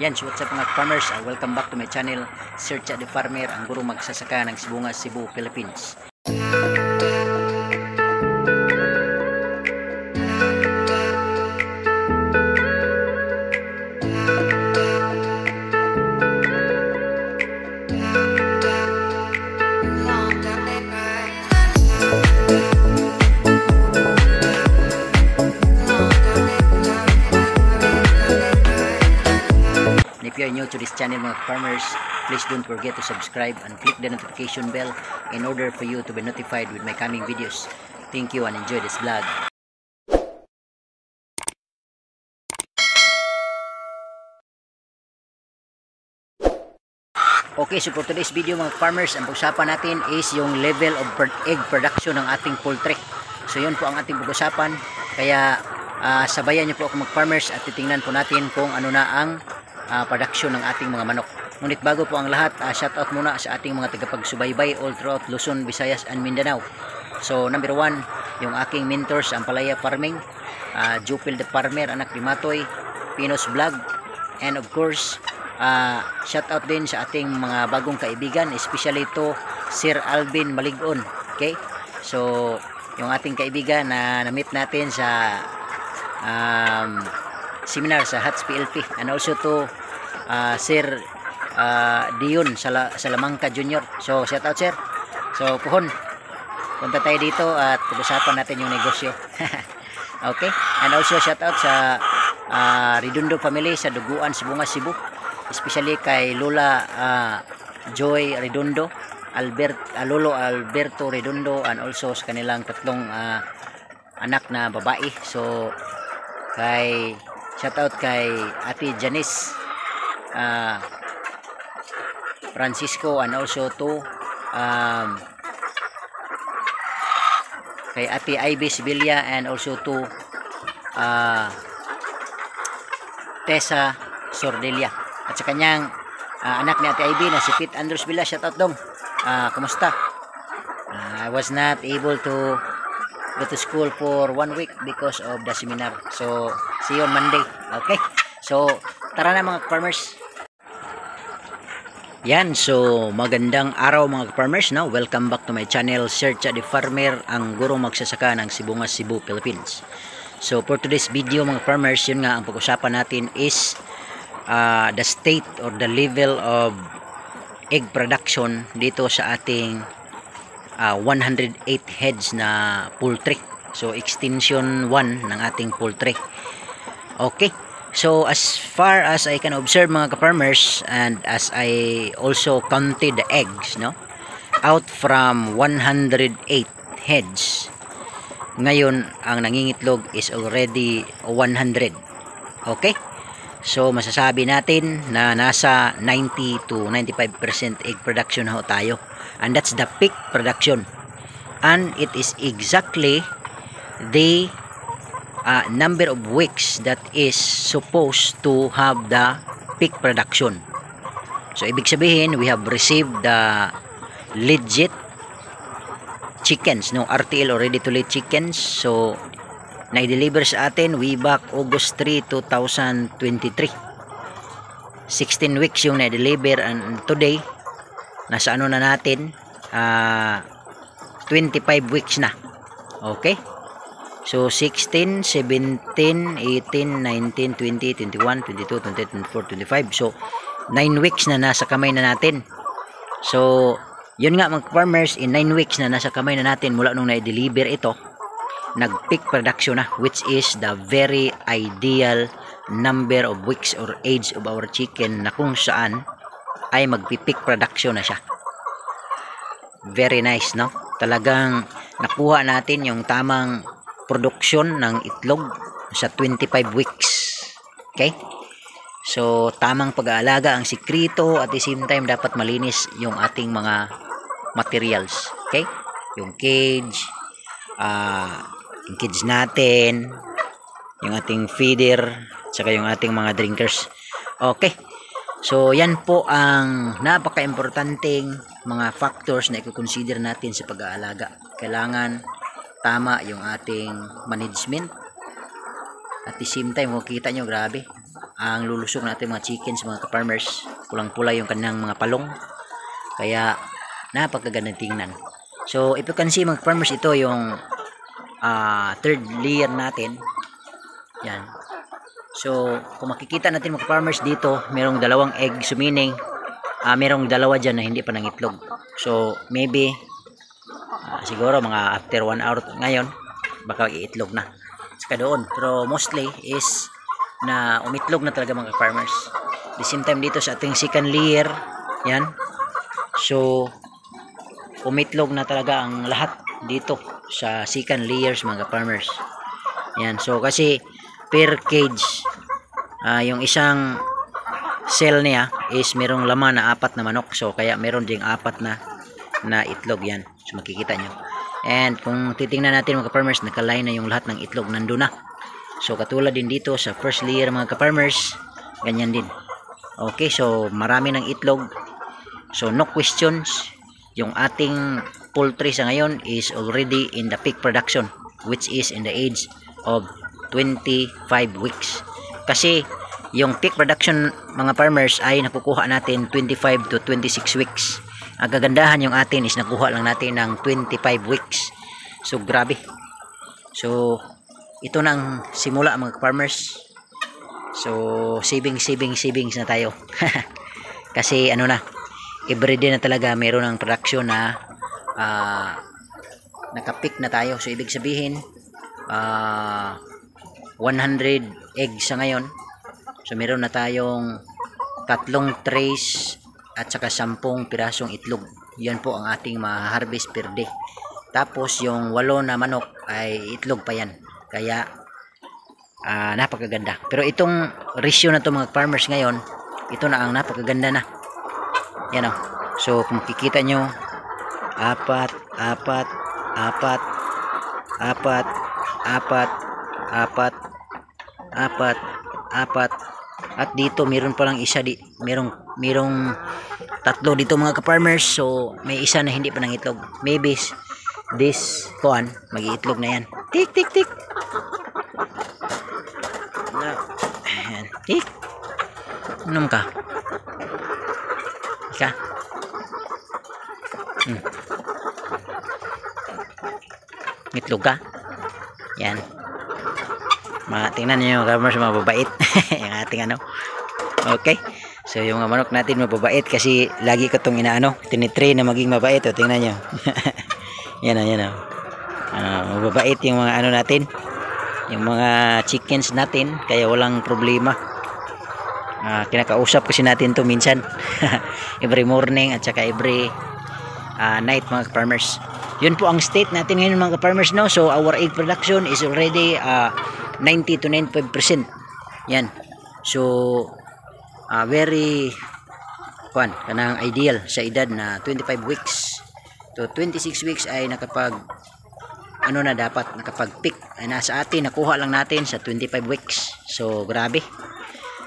Yan, so what's up mga farmers? Welcome back to my channel, Sir Cha the Farmer, ang guro magsasaka ng sibungas, Cebu, Philippines. If you are new to this channel mga farmers, please don't forget to subscribe and click the notification bell in order for you to be notified with my coming videos. Thank you and enjoy this vlog. Okay, so for today's video mga farmers, ang pag-usapan natin is yung level of egg production ng ating poultry. So yun po ang ating pag-usapan. Kaya sabayan niyo po ako mga farmers at titingnan po natin kung ano na ang production ng ating mga manok. Ngunit bago po ang lahat, shout out muna sa ating mga tagapagsubaybay all throughout Luzon, Visayas and Mindanao. So number 1, yung aking mentors, Ampalaya Farming, Jupil the Farmer, Anak ni Matoy, Pinos Vlog, and of course shout out din sa ating mga bagong kaibigan, especially to Sir Alvin Maligon. Okay, so yung ating kaibigan na na-meet natin sa seminar sa HATS PLP, and also to Sir Dion Salamangka Jr. So shout out sir. So puhon, punta tayo dito at pag-usapan natin yung negosyo. Okay, and also shout out sa Redondo family sa Duguan, Sibungas, Cebu, especially kay Lola Joy Redondo, Lolo Alberto Redondo, and also sa kanilang tatlong anak na babae. So kay shout out kay Ate Janice Francisco, and also to kay Ate Ivy Sibilia, and also to Tessa Sordelia, at sa kanyang anak ni Ate Ivy na si Pete Andros Villa. Shout out dong. Kumusta? I was not able to go to school for 1 week because of the seminar. So see you on Monday. Okay, so tara na mga farmers. Yan, so magandang araw mga farmers, no? Welcome back to my channel, Sir Cha the Farmer, ang guro magsasaka ng sibungas, Cebu, Philippines. So for today's video mga farmers, yun nga ang pag-usapan natin is the state or the level of egg production dito sa ating 108 heads na poultry. So extension 1 ng ating poultry. Okay, so as far as I can observe mga ka-farmers, and as I also counted the eggs, no, out from 108 heads, ngayon ang nangingitlog is already 100. Okay, so masasabi natin na nasa 90 to 95% egg production na ho tayo, and that's the peak production, and it is exactly the number of weeks that is supposed to have the peak production. So ibig sabihin, we have received the legit chickens, no, RTL or ready to lay chickens. So na-deliver sa atin way back August 3, 2023. 16 weeks yung na-deliver, and today nasa ano na natin, 25 weeks na. Okay, so 16, 17, 18, 19, 20, 21, 22, 23, 24, 25. So 9 weeks na nasa kamay na natin. So yun nga mga farmers, in 9 weeks na nasa kamay na natin mula nung na-deliver ito, nag-peak production na, which is the very ideal number of weeks or age of our chicken, na kung saan ay mag-peak production na siya. Very nice, no? Talagang nakuha natin yung tamang production ng itlog sa 25 weeks. Okay, so tamang pag-aalaga ang sikreto, at the same time dapat malinis yung ating mga materials. Okay, yung cage, yung cage natin, yung ating feeder, saka yung ating mga drinkers. Okay, so yan po ang napaka-importanting mga factors na i-consider natin sa pag-aalaga. Kailangan tama yung ating management, at the same time makikita nyo, grabe, ang lulusok natin mga chickens mga ka-farmers. Pulang-pula yung kanang mga palong. Kaya napakagandang tingnan. So if you can see mga ka-farmers, ito yung third layer natin. Yan. So kung makikita natin mga ka-farmers dito, merong dalawang egg, so meaning merong dalawa dyan na hindi pa nangitlog. So maybe siguro mga after 1 hour ngayon baka iitlog na saka doon, pero mostly is na umitlog na talaga mga farmers. The same time dito sa ating second layer, yan, so umitlog na talaga ang lahat dito sa second layers mga farmers. Yan, so kasi per cage yung isang cell niya is merong laman na 4 na manok, so kaya meron ding 4 na itlog. Yan, so makikita nyo. And kung titingnan natin mga ka-farmers, nakaline na yung lahat ng itlog, nandun na. So katulad din dito sa first layer mga ka-farmers, ganyan din. Okay, so marami ng itlog, so no questions, yung ating poultry sa ngayon is already in the peak production, which is in the age of 25 weeks. Kasi yung peak production mga farmers ay nakukuha natin 25 to 26 weeks. Ang kagandahan yung atin is nakuha lang natin ng 25 weeks. So grabe. So ito na ang simula mga farmers. So savings na tayo. Kasi ano na, everyday na talaga meron ng production na naka-peak na tayo. So ibig sabihin 100 eggs sa ngayon. So meron na tayong 3 trays at saka 10 pirasong itlog. Yan po ang ating ma-harvest per day. Tapos yung 8 na manok ay itlog pa yan. Kaya napakaganda. Pero itong ratio na to mga farmers ngayon, ito na ang napakaganda na. Yan o. So kung makikita nyo, 4, 4, 4, 4, 4, 4, 4, at dito meron pa lang isa merong 3 dito mga ka-farmers. So may isa na hindi pa nangitlog. Maybe this kuan mag-iitlog na yan. Tik tik tik. Ayan. Tik. Inom ka. Ika. Itlog ka. Yan. Tingnan niyo yung farmers, mababait. Yung ating ano. Okay. So yung mga manok natin mababait kasi lagi ko itong inaano, tinitrain na maging mabait. O, tingnan nyo. Yan o, yan o. Mababait yung mga ano natin, yung mga chickens natin, kaya walang problema. Kinakausap kasi natin to minsan. Every morning at saka every night mga farmers. Yun po ang state natin ngayon mga farmers, no? So our egg production is already 90 to 95%. Yan. So very kanang ideal sa edad na 25 weeks to 26 weeks ay nakapag ano na, dapat nakapag peak ay nasa atin, nakuha lang natin sa 25 weeks. So grabe.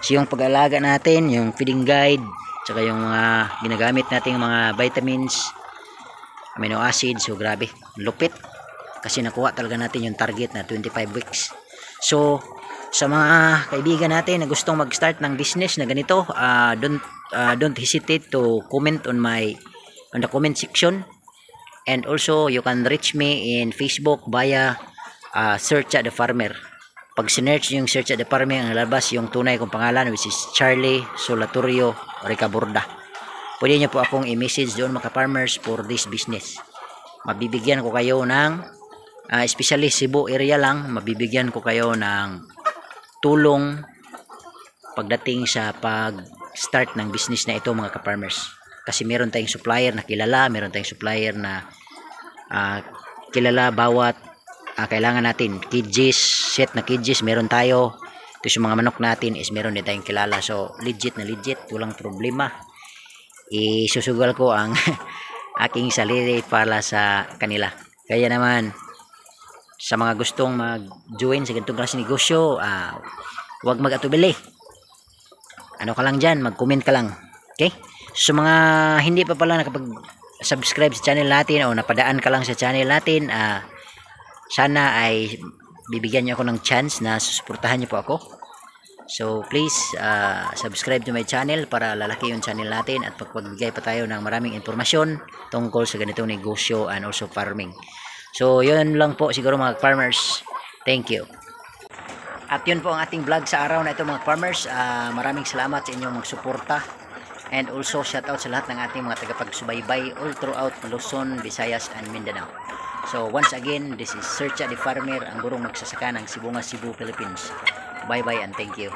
So yung pag-alaga natin, yung feeding guide, tsaka yung mga ginagamit nating mga vitamins, amino acids, so grabe, lupit kasi nakuha talaga natin yung target na 25 weeks. So sa mga kaibigan natin na gustong mag-start ng business na ganito, don't hesitate to comment on the comment section, and also you can reach me in Facebook via Search at the Farmer. Pag sinearch yung Search at the Farmer, ang lalabas yung tunay kong pangalan, which is Charlie Solatorio Ricaborda. Pwede nyo po akong i-message doon mga farmers for this business. Mabibigyan ko kayo ng especially Cebu area lang, mabibigyan ko kayo ng tulong pagdating sa pag-start ng business na ito mga ka-farmers. Kasi meron tayong supplier na kilala, meron tayong supplier na kilala bawat kailangan natin. Cages, set na cages meron tayo. Ito sa mga manok natin is meron din tayong kilala. So legit na legit, walang problema. Isusugal ko ang aking sarili para sa kanila. Kaya naman sa mga gustong mag-join sa ganitong klase negosyo, huwag mag-atubili. Ano ka lang dyan, mag-comment ka lang. Okay? So mga hindi pa pala nakapag-subscribe sa channel natin o napadaan ka lang sa channel natin, sana ay bibigyan niyo ako ng chance na susuportahan niyo po ako. So please subscribe to my channel para lalaki yung channel natin at pagbigay pa tayo ng maraming impormasyon tungkol sa ganitong negosyo and also farming. So yun lang po siguro mga farmers. Thank you. At yun po ang ating vlog sa araw na ito mga farmers. Maraming salamat sa inyong magsuporta. And also shout out sa lahat ng ating mga tagapagsubaybay all throughout Luzon, Visayas and Mindanao. So once again, this is Sir Cha the Farmer, ang gurong magsasaka ng Sibungas, Cebu, Philippines. Bye bye and thank you.